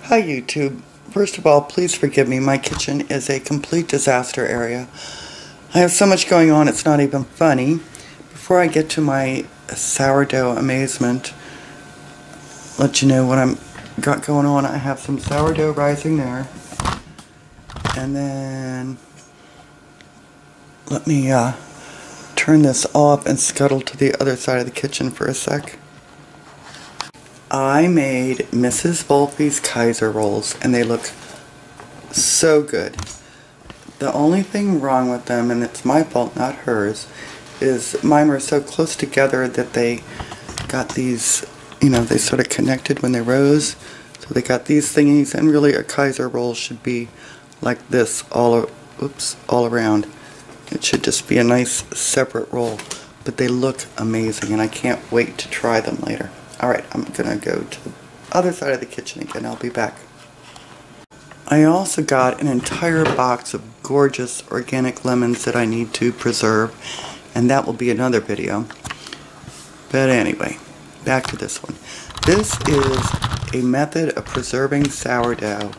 Hi YouTube. First of all, please forgive me. My kitchen is a complete disaster area. I have so much going on it's not even funny. Before I get to my sourdough amazement, let you know what I'm got going on. I have some sourdough rising there. And then let me turn this off and scuttle to the other side of the kitchen for a sec. I made Mrs. Volpe's Kaiser rolls and they look so good. The only thing wrong with them, and it's my fault not hers, is mine were so close together that they got these, they sort of connected when they rose. So they got these thingies, and really a Kaiser roll should be like this all around. It should just be a nice separate roll, but they look amazing and I can't wait to try them later. Alright, I'm gonna go to the other side of the kitchen again. I'll be back. I also got an entire box of gorgeous organic lemons that I need to preserve, and that will be another video. But anyway, back to this one. This is a method of preserving sourdough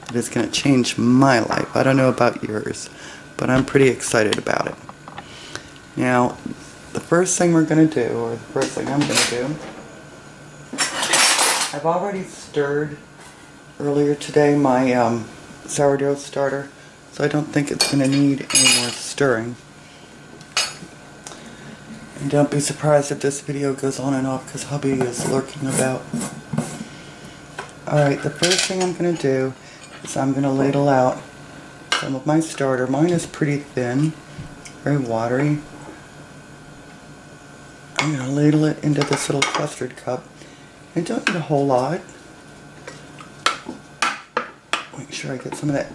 that is going to change my life. I don't know about yours, but I'm pretty excited about it. Now, the first thing we're going to do, or the first thing I'm going to do, I've already stirred earlier today my sourdough starter, so I don't think it's going to need any more stirring. And don't be surprised if this video goes on and off because hubby is lurking about. Alright, the first thing I'm going to do is I'm going to ladle out some of my starter. Mine is pretty thin, very watery. I'm going to ladle it into this little custard cup. I don't need a whole lot. Make sure I get some of that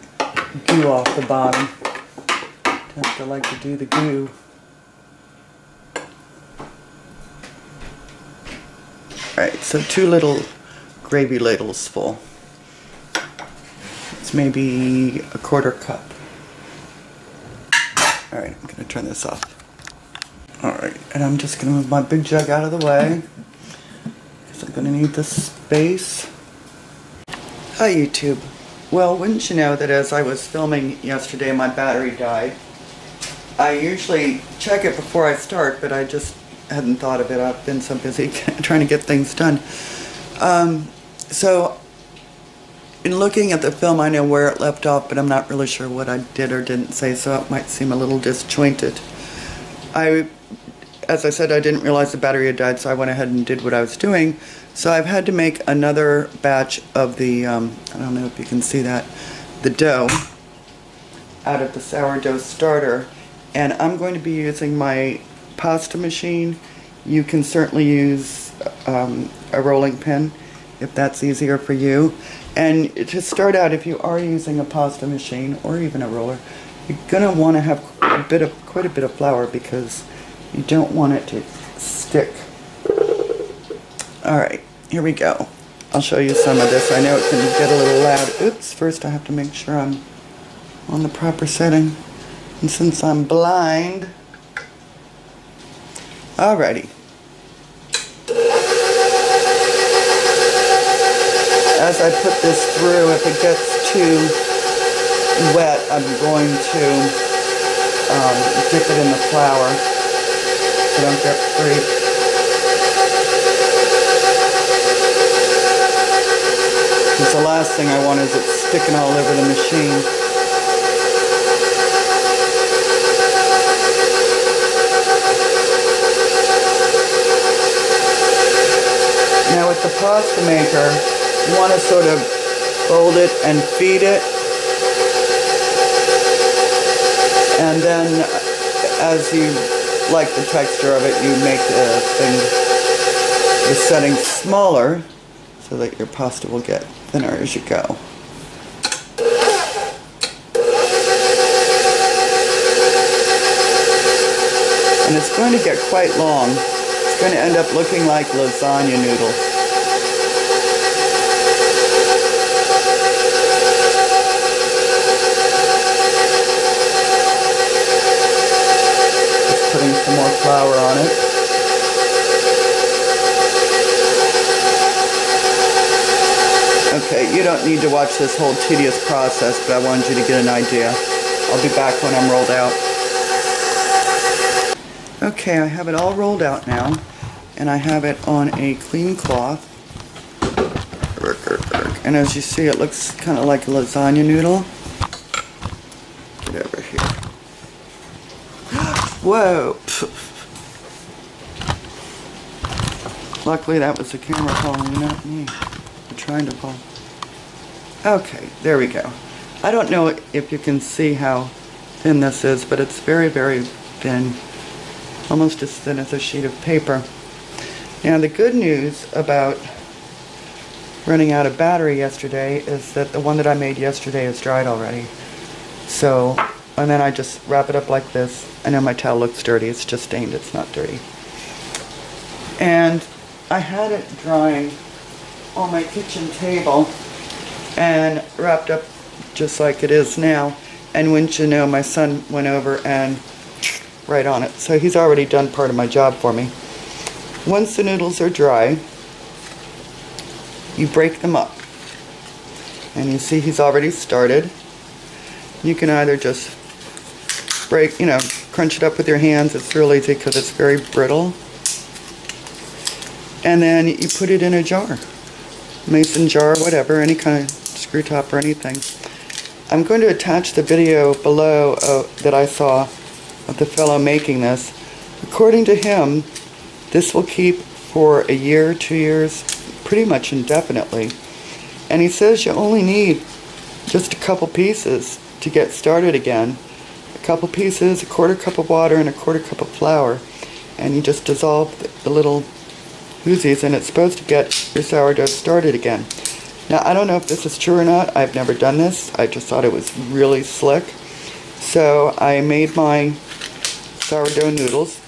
goo off the bottom. Tend to like to do the goo. Alright, so 2 little gravy ladles full. It's maybe a 1/4 cup. Alright, I'm going to turn this off. Alright, and I'm just going to move my big jug out of the way. I'm going to need this space. Hi YouTube. Well, wouldn't you know that as I was filming yesterday my battery died. I usually check it before I start, but I just hadn't thought of it. I've been so busy trying to get things done. So in looking at the film I know where it left off, but I'm not really sure what I did or didn't say, so it might seem a little disjointed. As I said, I didn't realize the battery had died, so I went ahead and did what I was doing. So I've had to make another batch of the, I don't know if you can see that, the dough out of the sourdough starter. And I'm going to be using my pasta machine. You can certainly use a rolling pin if that's easier for you. And to start out, if you are using a pasta machine or even a roller, you're going to want to have quite a bit of flour because you don't want it to stick. Alright, here we go. I'll show you some of this. I know it can get a little loud. Oops, first I have to make sure I'm on the proper setting. And since I'm blind... Alrighty. As I put this through, if it gets too wet, I'm going to dip it in the flour. So don't get free. Because the last thing I want is it sticking all over the machine. Now with the pasta maker, you want to sort of fold it and feed it. And then as you like the texture of it, you make the setting smaller so that your pasta will get thinner as you go. And it's going to get quite long. It's going to end up looking like lasagna noodle. Putting some more flour on it. Okay, you don't need to watch this whole tedious process, but I wanted you to get an idea. I'll be back when I'm rolled out. Okay, I have it all rolled out now, and I have it on a clean cloth. And as you see, it looks kind of like a lasagna noodle. Get over here. Whoa! Luckily that was the camera calling you, not me. I'm trying to call. Okay, there we go. I don't know if you can see how thin this is, but it's very, very thin. Almost as thin as a sheet of paper. Now the good news about running out of battery yesterday is that the one that I made yesterday is dried already. So, and then I just wrap it up like this. I know my towel looks dirty, it's just stained, it's not dirty. And I had it drying on my kitchen table and wrapped up just like it is now. And wouldn't you know, my son went over and right on it. So he's already done part of my job for me. Once the noodles are dry, you break them up. And you see he's already started. You can either just break, crunch it up with your hands. It's real easy because it's very brittle. And then you put it in a jar. Mason jar, whatever, any kind of screw top or anything. I'm going to attach the video below that I saw of the fellow making this. According to him, this will keep for a year, 2 years, pretty much indefinitely. And he says you only need just a couple pieces to get started again. A couple pieces, a quarter cup of water, and a quarter cup of flour. And you just dissolve the little oozies, and it's supposed to get your sourdough started again. Now, I don't know if this is true or not. I've never done this. I just thought it was really slick. So I made my sourdough noodles,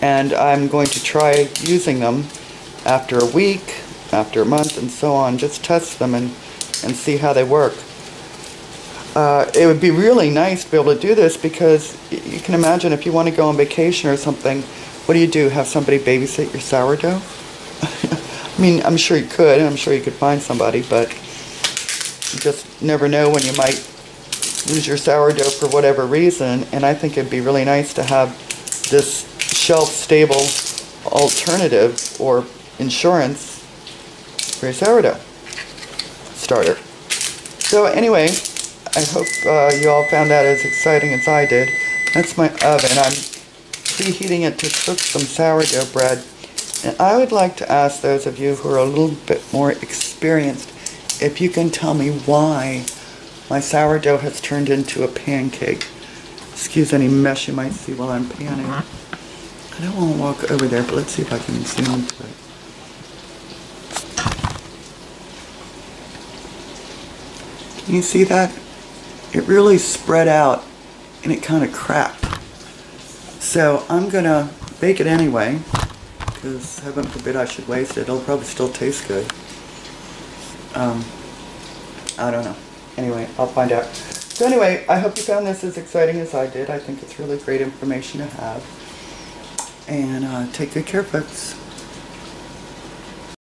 and I'm going to try using them after a week, after a month, and so on. Just test them and see how they work. It would be really nice to be able to do this, because you can imagine if you want to go on vacation or something, what do? Have somebody babysit your sourdough? I mean, I'm sure you could, and I'm sure you could find somebody, but you just never know when you might lose your sourdough for whatever reason. And I think it'd be really nice to have this shelf-stable alternative or insurance for your sourdough starter. So anyway, I hope you all found that as exciting as I did. That's my oven. I'm preheating it to cook some sourdough bread. And I would like to ask those of you who are a little bit more experienced if you can tell me why my sourdough has turned into a pancake. Excuse any mess you might see while I'm panning. I don't want to walk over there, but let's see if I can zoom into it. Can you see that? It really spread out and it kind of cracked. So I'm going to bake it anyway, because heaven forbid I should waste it. It'll probably still taste good. I don't know. Anyway, I'll find out. So anyway, I hope you found this as exciting as I did. I think it's really great information to have. And take good care, folks.